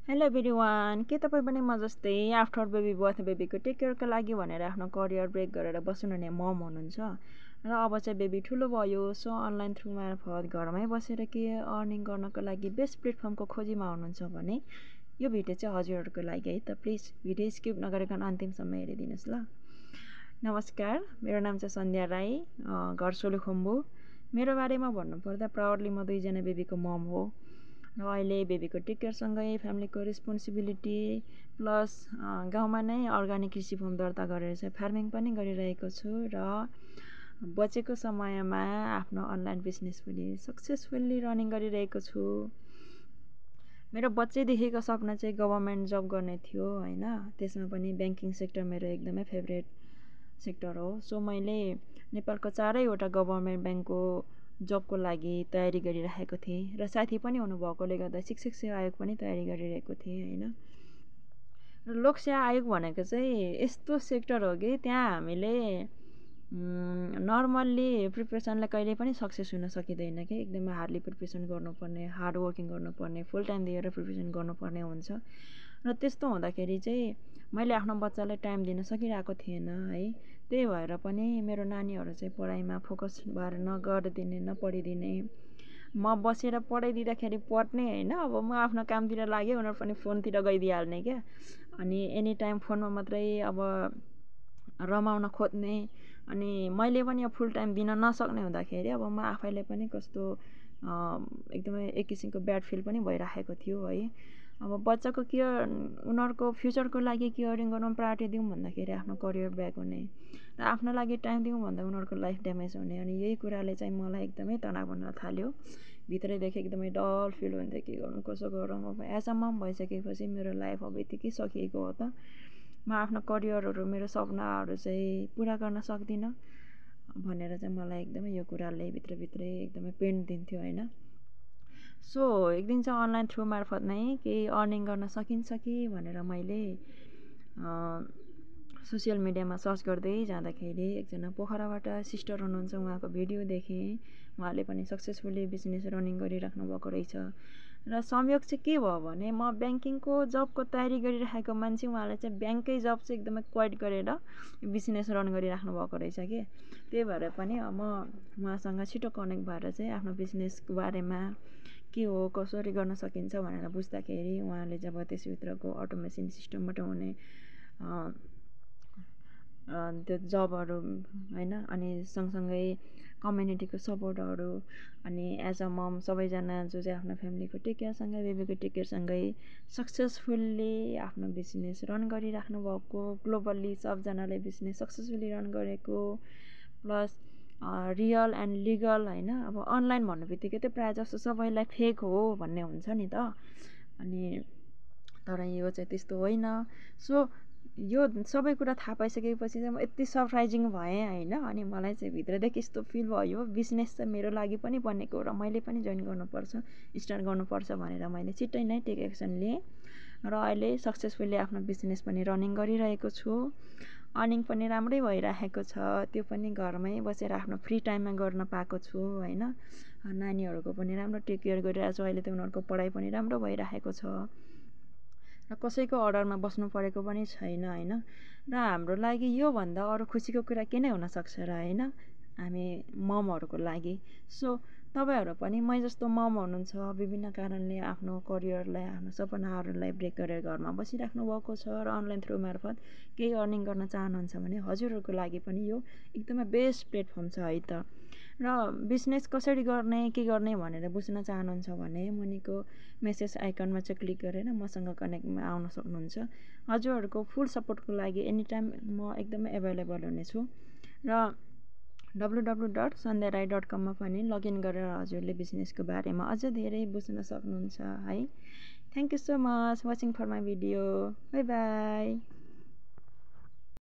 Hello everyone, के तपाईँ पनि म जस्तै आफ्टर बेबी बर्थ बेबीको टेक केयरको लागि भनेर आफ्नो करियर ब्रेक गरेर बस्नुहुने मम हुनुहुन्छ र अब चाहिँ बेबी ठुलो भयो, सो अनलाइन थ्रु मार्फत घरमै बसेर के अर्निङ गर्नको लागि बेस्ट प्लेटफर्मको खोजीमा हुनुहुन्छ भने यो भिडियो चाहिँ हजुरहरूको लागि है त। प्लिज भिडियो स्किप नगरिकन अन्तिमसम्म हेरिदिनुहोस् ल। नमस्कार, मेरो नाम चाहिँ सन्ध्या राई, घर सोलुखुम्बु। मेरो बारेमा भन्नुपर्दा प्राउडली म 2 जना बेबीको मम हो र अहिले बेबीको टेक केयरसँगै फ्यामिलीको रेस्पोन्सिबिलिटी प्लस गाउँमा नै अर्ग्यानिक कृषि फर्म दर्ता गरेर चाहिँ फार्मिङ पनि गरिरहेको छु र बचेको समयमा आफ्नो अनलाइन बिजनेस पनि सक्सेसफुल्ली रनिङ गरिरहेको छु। मेरो बच्चैदेखिको सपना चाहिँ गभर्मेन्ट जब गर्ने थियो होइन, त्यसमा पनि ब्याङ्किङ सेक्टर मेरो एकदमै फेभरेट सेक्टर हो। सो मैले नेपालको 4वटा गभर्मेन्ट ब्याङ्कको जबको लागि तयारी गरिरहेको थिएँ र साथी पनि हुनुभएकोले गर्दा शिक्षक सेवा आयोग पनि तयारी गरिरहेको थिएँ होइन। र लोक सेवा आयोग भनेको चाहिँ यस्तो सेक्टर हो कि त्यहाँ हामीले नर्मल्ली प्रिपरेसनलाई कहिले पनि सक्सेस हुन सकिँदैन कि एकदमै हार्डली प्रिपरेसन गर्नुपर्ने, हार्ड वर्किङ गर्नुपर्ने, फुल टाइम दिएर प्रिपरेसन गर्नुपर्ने हुन्छ। र त्यस्तो हुँदाखेरि चाहिँ मैले आफ्नो बच्चालाई टाइम दिन सकिरहेको थिएन है। त्यही भएर पनि मेरो नानीहरू चाहिँ पढाइमा फोकस भएर नगरिदिने, नपढिदिने, म बसेर पढाइदिँदाखेरि पढ्ने होइन, अब म आफ्नो कामतिर लागेँ उनीहरू पनि फोनतिर गइदिइहाल्ने क्या। अनि एनी टाइम फोनमा मात्रै अब रमाउन खोज्ने, अनि मैले पनि अब फुल टाइम दिन नसक्ने हुँदाखेरि अब म आफैलाई पनि कस्तो एकदमै एक किसिमको ब्याड फिल पनि भइराखेको थियो है। अब बच्चाको केयर, उनीहरूको फ्युचरको लागि केयरिङ गर्नु प्रायोरिटी दिउँ भन्दाखेरि आफ्नो करियर ब्याक हुने र आफ्नो लागि टाइम दिउँ भन्दा उनीहरूको लाइफ ड्यामेज हुने, अनि यही कुराले चाहिँ मलाई एकदमै तनाव हुन थाल्यो। भित्रैदेखि एकदमै डल फिल हुन्थ्यो, के गरौँ कसो गरौँ। अब एज अ मम भइसकेपछि मेरो लाइफ अब यतिकै सकिएको हो त, म आफ्नो करियरहरू, मेरो सपनाहरू चाहिँ पुरा गर्न सक्दिनँ भनेर चाहिँ मलाई एकदमै यो कुराले भित्रभित्रै एकदमै पेन दिन्थ्यो होइन। सो एक दिन चाहिँ अनलाइन थ्रु मार्फत नै केही अर्निङ गर्न सकिन्छ कि भनेर मैले सोसियल मिडियामा सर्च गर्दै जाँदाखेरि एकजना पोखराबाट सिस्टर हुनुहुन्छ, उहाँको भिडियो देखेँ। उहाँले पनि सक्सेसफुल्ली बिजनेस रनिङ गरिराख्नु भएको रहेछ र संयोग चाहिँ के भयो भने म ब्याङ्किङको जबको तयारी गरिरहेको मान्छे, उहाँले चाहिँ ब्याङ्ककै जब चाहिँ एकदमै क्वाइट गरेर बिजनेस रन गरिराख्नु भएको रहेछ कि। त्यही भएर पनि म उहाँसँग छिटो कनेक्ट भएर चाहिँ आफ्नो बिजनेसको बारेमा के हो कसरी गर्न सकिन्छ भनेर बुझ्दाखेरि उहाँले जब त्यसभित्रको अटोमेसन सिस्टमबाट हुने त्यो जबहरू होइन, अनि सँगसँगै कम्युनिटीको सपोर्टहरू, अनि एज अ मम सबैजना जो चाहिँ आफ्नो फ्यामिलीको टेक केयरसँगै, बेबीको टेक केयरसँगै सक्सेसफुल्ली आफ्नो बिजनेस रन गरिराख्नु भएको, ग्लोबल्ली सबजनाले बिजनेस सक्सेसफुल्ली रन गरेको, प्लस रियल एन्ड लिगल होइन। अब अनलाइन भन्ने बित्तिकै चाहिँ प्रायः जस्तो सबैलाई फेक हो भन्ने हुन्छ नि त, अनि तर यो चाहिँ त्यस्तो होइन। सो यो सबै कुरा थाहा पाइसकेपछि चाहिँ म यति सरप्राइजिङ भएँ होइन, अनि मलाई चाहिँ भित्रदेखि यस्तो फिल भयो बिजनेस चाहिँ मेरो लागि पनि बनेको र मैले पनि जोइन गर्नुपर्छ, स्टार्ट गर्नुपर्छ भनेर मैले छिट्टै नै टेक एक्सन लिएँ र अहिले सक्सेसफुल्ली आफ्नो बिजनेस पनि रनिङ गरिरहेको छु। अर्निङ पनि राम्रै भइरहेको छ, त्यो पनि घरमै बसेर आफ्नो फ्री टाइममा गर्न पाएको छु होइन। नानीहरूको पनि राम्रो टेक केयर गरिरहेको छु, अहिले त उनीहरूको पढाइ पनि राम्रो भइरहेको छ र कसैको अर्डरमा बस्नु परेको पनि छैन होइन। र हाम्रो लागि योभन्दा अरू खुसीको कुरा के नै हुनसक्छ र होइन, हामी ममहरूको लागि। सो तपाईँहरू पनि मै जस्तो मम हुनुहुन्छ, विभिन्न कारणले आफ्नो करियरलाई, आफ्नो सपनाहरूलाई ब्रेक गरेर घरमा बसिराख्नु भएको छ र अनलाइन थ्रु मार्फत केही अर्निङ गर्न चाहनुहुन्छ भने हजुरहरूको लागि पनि यो एकदमै बेस्ट प्लेटफर्म छ है त। र बिजनेस कसरी गर्ने, के गर्ने भनेर बुझ्न चाहनुहुन्छ भने मुनिको मेसेज आइकनमा चाहिँ क्लिक गरेर मसँग कनेक्टमा आउन सक्नुहुन्छ। हजुरहरूको फुल सपोर्टको लागि एनी टाइम म एकदमै एभाइलेबल हुनेछु र www.sandhyarai.com मा पनि लगइन गरेर हजुरले बिजनेसको बारेमा अझ धेरै बुझ्न सक्नुहुन्छ है। Thank you so much watching for my video. Bye by.